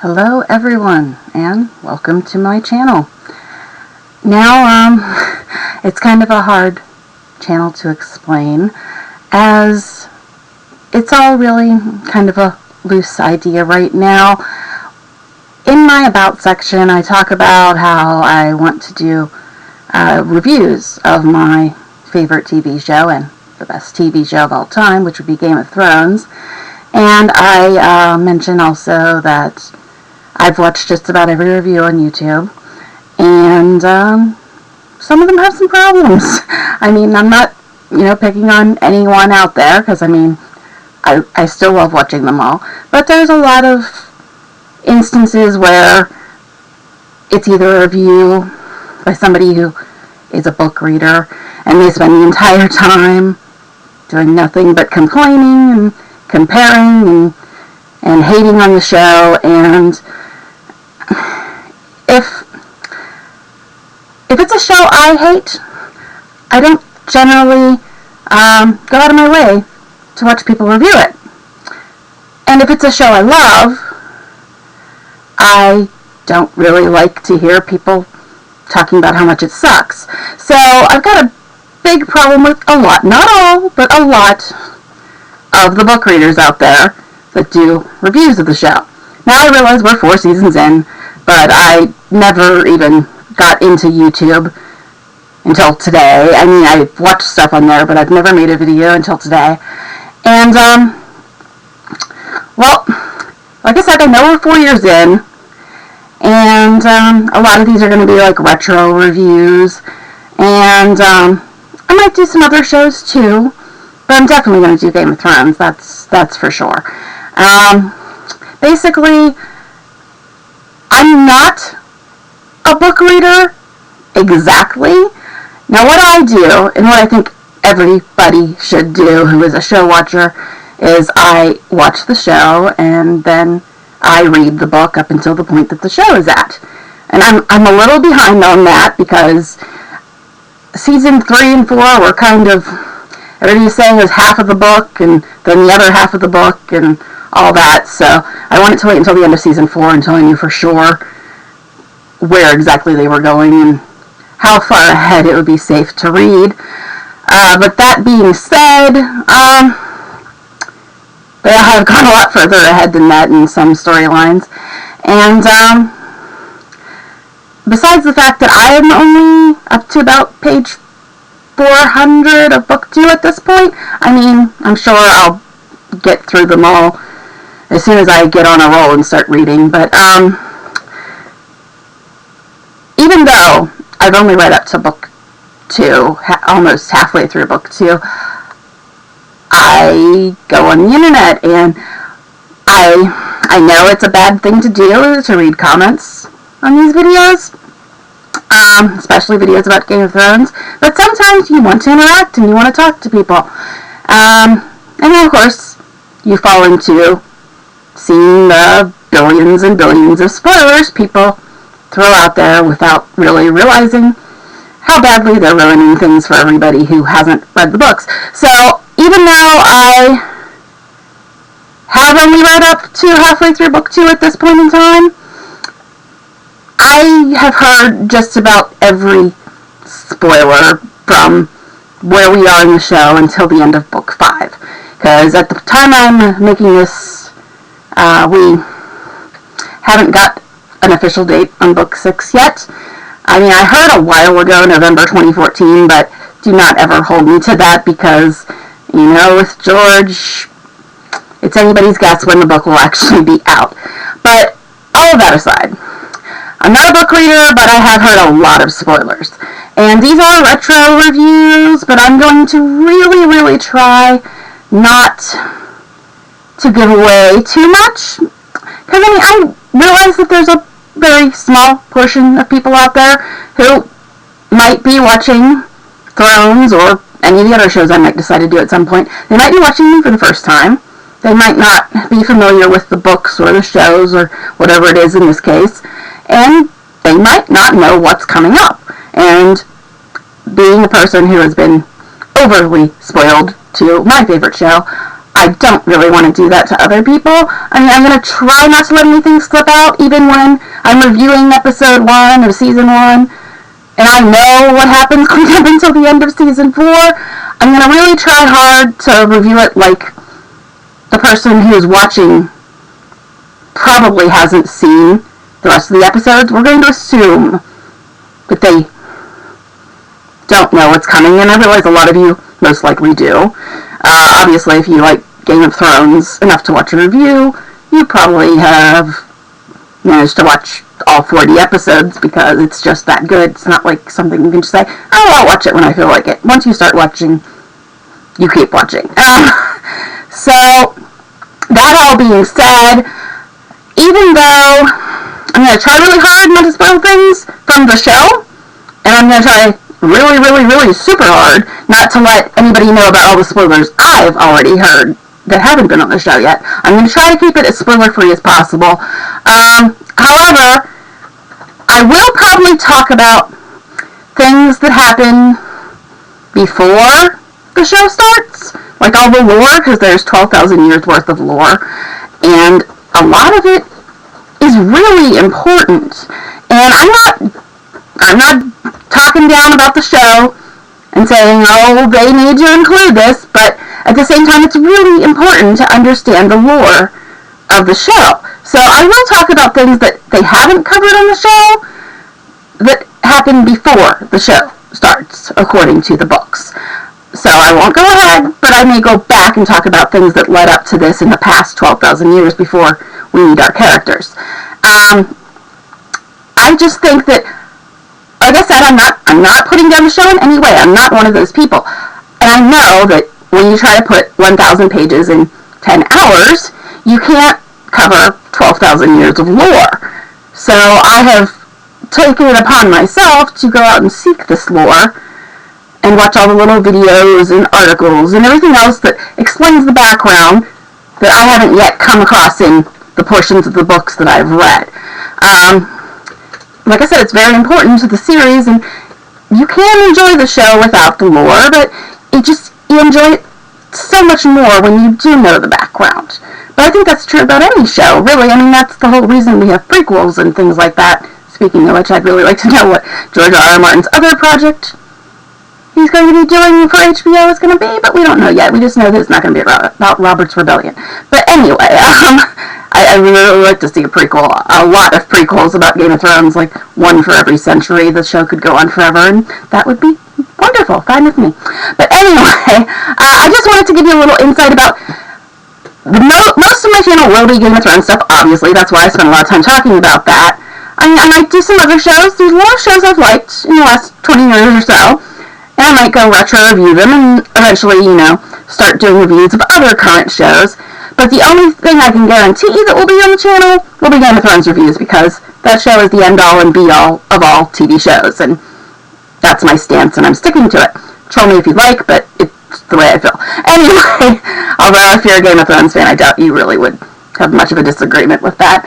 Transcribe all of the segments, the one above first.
Hello everyone, and welcome to my channel. Now, it's kind of a hard channel to explain, as it's all really kind of a loose idea right now. In my About section, I talk about how I want to do reviews of my favorite TV show and the best TV show of all time, which would be Game of Thrones. And I mention also that I've watched just about every review on YouTube, and some of them have some problems. I mean, I'm not, picking on anyone out there, because, I still love watching them all, but there's a lot of instances where it's either a review by somebody who is a book reader, and they spend the entire time doing nothing but complaining and comparing and hating on the show, and if it's a show I hate, I don't generally go out of my way to watch people review it. And if it's a show I love, I don't really like to hear people talking about how much it sucks. So I've got a big problem with a lot, not all, but a lot of the book readers out there that do reviews of the show. Now I realize we're 4 seasons in, but I never even got into YouTube until today. I mean, I watched stuff on there, but I've never made a video until today. And, well, like I said, I know we're 4 years in, and a lot of these are going to be like retro reviews, and I might do some other shows too, but I'm definitely going to do Game of Thrones, that's for sure. Basically, I'm not a book reader exactly. Now, what I do, and what I think everybody should do who is a show watcher, is I watch the show and then I read the book up until the point that the show is at. And I'm a little behind on that because season 3 and 4 were kind of, everybody was saying it was half of the book and then the other half of the book and all that. So I wanted to wait until the end of season 4 until I knew for sure where exactly they were going and how far ahead it would be safe to read. But that being said, they have gone a lot further ahead than that in some storylines. And besides the fact that I am only up to about page 400 of book 2 at this point, I mean, I'm sure I'll get through them all as soon as I get on a roll and start reading. But even though I've only read up to book 2, almost halfway through book 2, I go on the internet, and I know it's a bad thing to do, to read comments on these videos, especially videos about Game of Thrones, but sometimes you want to interact and you want to talk to people. And then, of course, you fall into seeing the billions and billions of spoilers people throw out there without really realizing how badly they're ruining things for everybody who hasn't read the books. So even though I have only read up to halfway through book 2 at this point in time, I have heard just about every spoiler from where we are in the show until the end of book 5. Because at the time I'm making this, we haven't got an official date on book 6 yet. I mean, I heard a while ago, November 2014, but do not ever hold me to that because, with George, it's anybody's guess when the book will actually be out. But all of that aside, I'm not a book reader, but I have heard a lot of spoilers. And these are retro reviews, but I'm going to really, really try not to give away too much. Because, I realize that there's a very small portion of people out there who might be watching Thrones or any of the other shows I might decide to do at some point. They might be watching them for the first time. They might not be familiar with the books or the shows or whatever it is in this case. And they might not know what's coming up. And being a person who has been overly spoiled to my favorite show, I don't really want to do that to other people. I mean, I'm going to try not to let anything slip out, even when I'm reviewing episode 1 of season 1, and I know what happens going up until the end of season 4. I'm going to really try hard to review it like the person who's watching probably hasn't seen the rest of the episodes. We're going to assume that they don't know what's coming, and I realize a lot of you most likely do. Obviously, if you like Game of Thrones enough to watch a review, you probably have managed to watch all 40 episodes because it's just that good. It's not like something you can just say, oh, I'll watch it when I feel like it. Once you start watching, you keep watching. So, that all being said, even though I'm going to try really hard not to spoil things from the show, and I'm going to try really, really, really super hard not to let anybody know about all the spoilers I've already heard that haven't been on the show yet. I'm going to try to keep it as spoiler-free as possible. However, I will probably talk about things that happen before the show starts, like all the lore, because there's 12,000 years worth of lore, and a lot of it is really important. And I'm not talking down about the show and saying, oh, they need to include this, but at the same time, it's really important to understand the lore of the show. So I will talk about things that they haven't covered on the show that happen before the show starts, according to the books. So I won't go ahead, but I may go back and talk about things that led up to this in the past 12,000 years before we meet our characters. I just think that, like I said, I'm not putting down the show in any way. I'm not one of those people. And I know that when you try to put 1,000 pages in 10 hours, you can't cover 12,000 years of lore. So I have taken it upon myself to go out and seek this lore and watch all the little videos and articles and everything else that explains the background that I haven't yet come across in the portions of the books that I've read. Like I said, it's very important to the series, and you can enjoy the show without the lore, but you enjoy it so much more when you do know the background. But I think that's true about any show, really. I mean, that's the whole reason we have prequels and things like that. Speaking of which, I'd really like to know what George R. R. Martin's other project he's going to be doing for HBO is going to be, but we don't know yet. We just know that it's not going to be about Robert's Rebellion. But anyway, I really like to see a prequel, a lot of prequels about Game of Thrones, like one for every century. The show could go on forever, and that would be wonderful, fine with me. But anyway, I just wanted to give you a little insight about most of my channel will be Game of Thrones stuff, obviously. That's why I spent a lot of time talking about that. I might do some other shows. There's a lot of shows I've liked in the last 20 years or so. And I might go retro review them and eventually, start doing reviews of other current shows. But the only thing I can guarantee that will be on the channel will be Game of Thrones reviews, because that show is the end-all and be-all of all TV shows. And that's my stance, and I'm sticking to it. Troll me if you like, but it's the way I feel. Anyway, although if you're a Game of Thrones fan, I doubt you really would have much of a disagreement with that.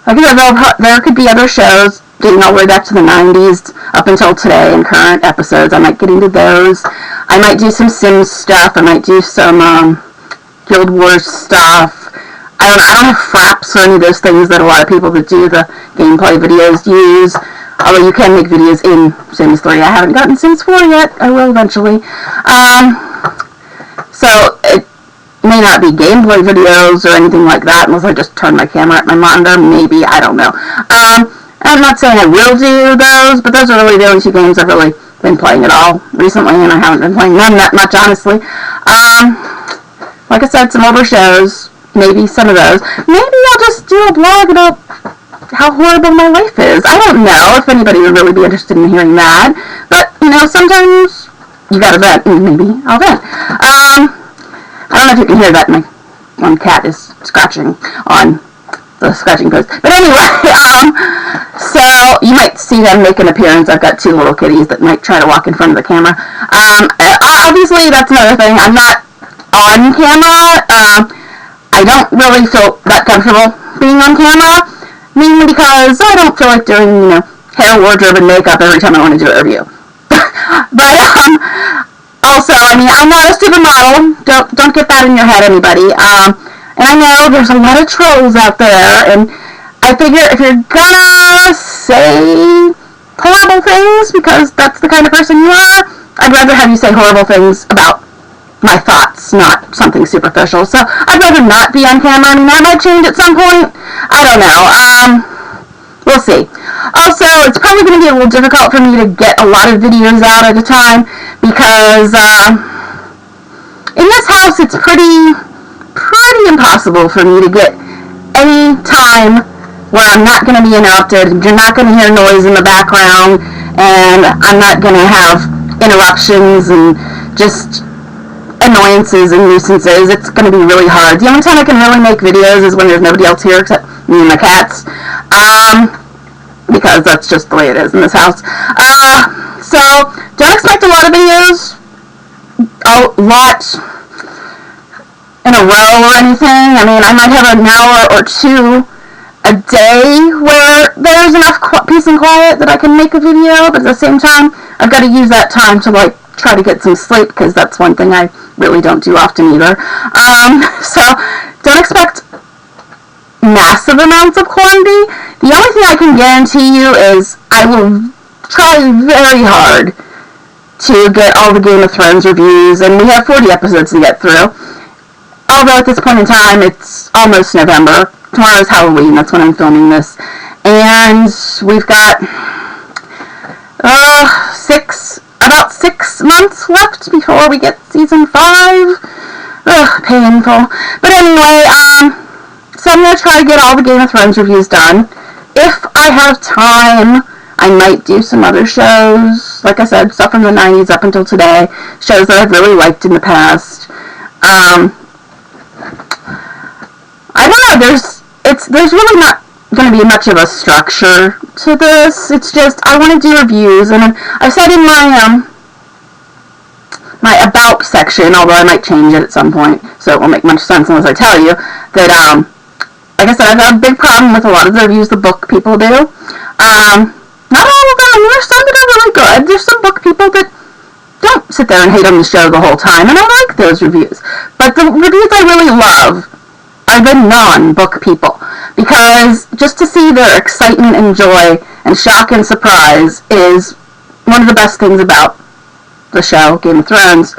Like I said, there could be other shows dating all the way back to the 90s up until today in current episodes. I might get into those. I might do some Sims stuff. I might do some Guild Wars stuff. I don't have fraps or any of those things that a lot of people that do the gameplay videos use. Although you can make videos in Sims 3. I haven't gotten Sims 4 yet. I will eventually. So it may not be gameplay videos or anything like that unless I just turn my camera at my monitor. Maybe. I don't know. I'm not saying I will do those, but those are really the only two games I've really been playing at all recently, and I haven't been playing them that much, honestly. Like I said, some older shows, maybe some of those. Maybe I'll just do a blog about how horrible my life is. I don't know if anybody would really be interested in hearing that, but, sometimes you gotta vent, and maybe I'll vent. I don't know if you can hear that, my one cat is scratching on the scratching post. But anyway, so you might see them make an appearance. I've got two little kitties that might try to walk in front of the camera. Obviously, that's another thing. I'm not on camera. I don't really feel that comfortable being on camera, mainly because I don't feel like doing, hair, wardrobe, and makeup every time I want to do a review. But also, I mean, I'm not a supermodel. Don't get that in your head, anybody. And I know there's a lot of trolls out there, and I figure if you're gonna say horrible things because that's the kind of person you are, I'd rather have you say horrible things about my thoughts, not something superficial. So I'd rather not be on camera. I mean, that might change at some point. I don't know. We'll see. Also, it's probably going to be a little difficult for me to get a lot of videos out at a time because in this house it's pretty impossible for me to get any time where I'm not going to be interrupted. You're not going to hear noise in the background, and I'm not going to have interruptions and just annoyances and nuisances. It's going to be really hard. The only time I can really make videos is when there's nobody else here except me and my cats, because that's just the way it is in this house. So don't expect a lot of videos, a lot in a row or anything. I mean, I might have an hour or two a day where there's enough peace and quiet that I can make a video, but at the same time, I've got to use that time to, like, try to get some sleep, because that's one thing I really don't do often either. So don't expect massive amounts of quantity. The only thing I can guarantee you is I will try very hard to get all the Game of Thrones reviews, and we have 40 episodes to get through. Although at this point in time, it's almost November. Tomorrow's Halloween, that's when I'm filming this. And we've got about 6 months left before we get season 5. Ugh, painful. But anyway, so I'm going to try to get all the Game of Thrones reviews done. If I have time, I might do some other shows. Like I said, stuff from the 90s up until today. Shows that I've really liked in the past. I don't know, there's really not going to be much of a structure to this. It's just, I want to do reviews, and I said in my about section, although I might change it at some point, so it won't make much sense unless I tell you, that, like I said, I've got a big problem with a lot of the reviews the book people do. Not all of them. I mean, there's some that are really good. There's some book people that don't sit there and hate on the show the whole time, and I like those reviews. But the reviews I really love are the non-book people, because just to see their excitement and joy and shock and surprise is one of the best things about the show, Game of Thrones.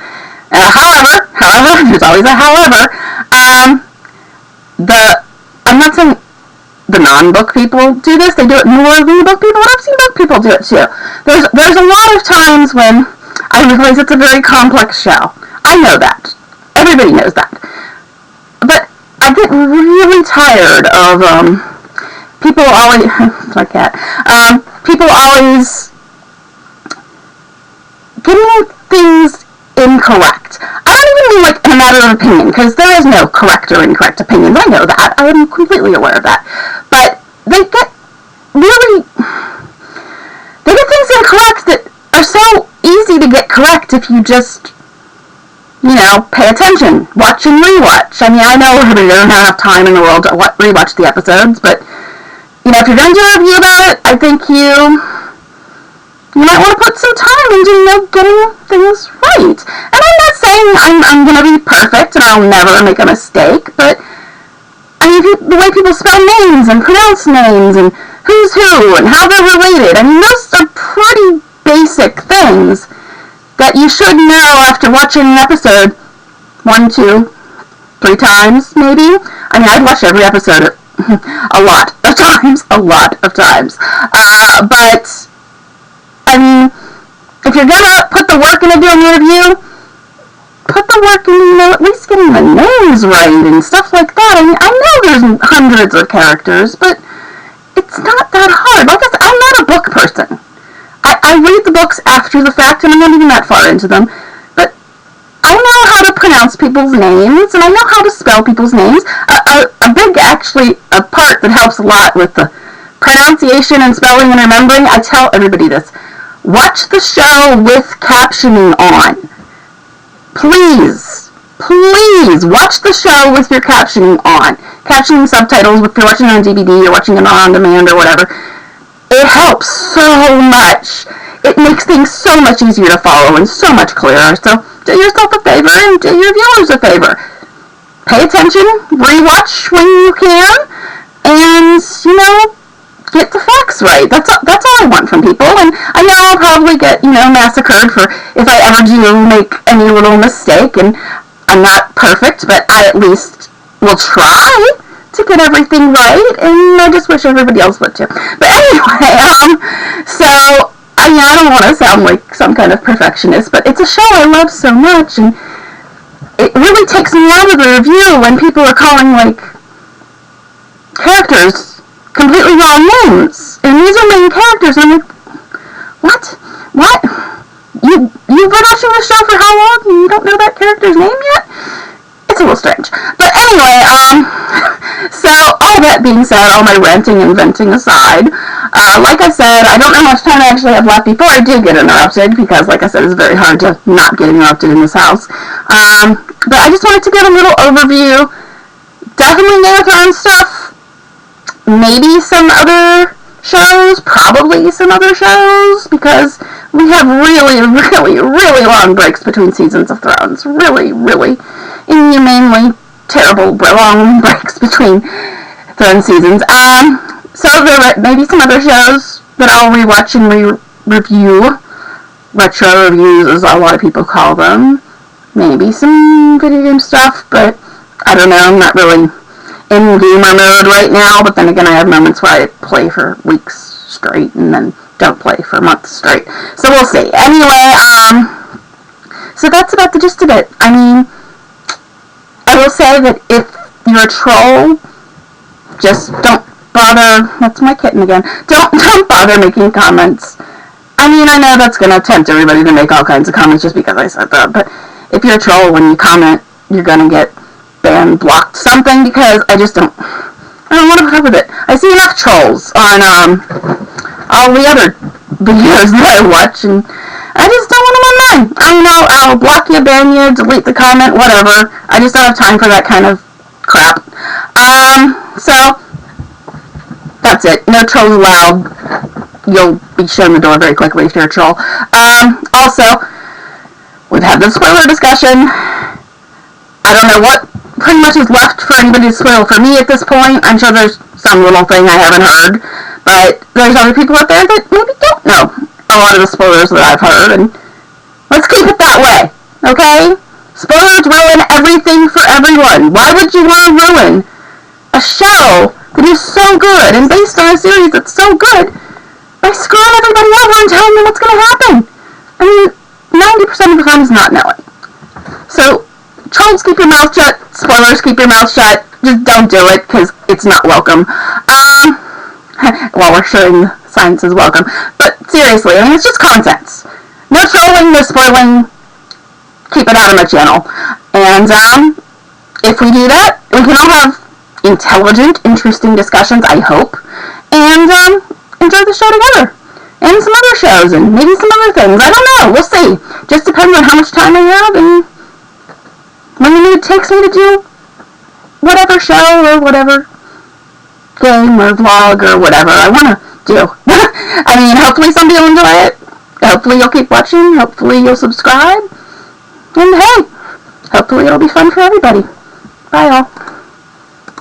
However, there's always a however, I'm not saying the non-book people do this, they do it more than the book people, and I've seen book people do it too. There's a lot of times when I realize it's a very complex show. I know that. Everybody knows that. But I get really tired of people always like that. People always getting things incorrect. I don't even mean like in a matter of opinion, because there is no correct or incorrect opinions. I know that. I am completely aware of that. But they get things incorrect that are so easy to get correct if you just, pay attention, watch and rewatch. I mean, I know everybody doesn't have enough time in the world to rewatch the episodes, but, if you're going to do a review about it, I think you might want to put some time into, getting things right. And I'm not saying I'm going to be perfect and I'll never make a mistake, but, I mean, the way people spell names and pronounce names and who's who and how they're related, I mean, those are pretty basic things that you should know after watching an episode 1, 2, 3 times, maybe. I mean, I'd watch every episode a lot of times. But, I mean, if you're gonna put the work into doing a review, put the work in, at least getting the names right and stuff like that. I mean, I know there's hundreds of characters, but it's not that hard. Like I said, I'm not a book person. I read the books after the fact, and I'm not even that far into them, but I know how to pronounce people's names, and I know how to spell people's names. A part that helps a lot with the pronunciation and spelling and remembering, I tell everybody this: watch the show with captioning on. Please, watch the show with your captioning on. Captioning subtitles, if you're watching it on DVD or watching it on demand or whatever. It helps so much. It makes things so much easier to follow and so much clearer. So do yourself a favor and do your viewers a favor. Pay attention, rewatch when you can, and, get the facts right. That's all I want from people, and I know I'll probably get, massacred for if I ever do make any little mistake, and I'm not perfect, but I at least will try to get everything right, and I just wish everybody else would too. But anyway, so, I don't want to sound like some kind of perfectionist, but it's a show I love so much, and it really takes me out of the review when people are calling, characters completely wrong names, and these are main characters, and I'm like, what? You've been watching this show for how long, and you don't know that character's name yet? It's a little strange. But anyway, so all that being said, all my ranting and venting aside, like I said, I don't know how much time I actually have left before I do get interrupted, because like I said, it's very hard to not get interrupted in this house. But I just wanted to give a little overview. Definitely Game of Thrones stuff. Maybe some other shows, probably some other shows, because we have really, really, really long breaks between seasons of Thrones. Really, really inhumanely terrible long breaks between Thrones seasons. So there may be some other shows that I'll rewatch and review. Retro reviews, as a lot of people call them. Maybe some video game stuff, but I don't know, I'm not really in gamer mode right now, but then again I have moments where I play for weeks straight and then don't play for months straight. So we'll see. Anyway, so that's about the gist of it. I mean, I will say that if you're a troll, just don't bother, that's my kitten again, don't bother making comments. I mean, I know that's going to tempt everybody to make all kinds of comments just because I said that, but if you're a troll, when you comment, you're going to get banned, blocked, something, because I don't want to put up with it. I see enough trolls on all the other videos that I watch, and I just don't want them on mine. I know I'll block you, ban you, delete the comment, whatever. I just don't have time for that kind of crap. So that's it. No trolls allowed. You'll be shown the door very quickly if you're a troll. Also, we've had the spoiler discussion. I don't know what pretty much is left for anybody to spoil for me at this point. I'm sure there's some little thing I haven't heard, but there's other people out there that maybe don't know a lot of the spoilers that I've heard, and let's keep it that way, okay? Spoilers ruin everything for everyone. Why would you want to ruin a show that is so good and based on a series that's so good by screwing everybody over and telling them what's going to happen? I mean, 90% of the time is not knowing. So, trolls, keep your mouth shut. Spoilers, keep your mouth shut. Just don't do it, because it's not welcome. Well, we're showing science is welcome. But seriously, I mean, it's just content. No trolling, no spoiling. Keep it out of my channel. And, if we do that, we can all have intelligent, interesting discussions, I hope. And, enjoy the show together. And some other shows, and maybe some other things. I don't know. We'll see. Just depends on how much time I have, and when it takes me to do whatever show or whatever game or vlog or whatever I want to do. I mean, hopefully somebody will enjoy it. Hopefully you'll keep watching. Hopefully you'll subscribe. And hey, hopefully it'll be fun for everybody. Bye all.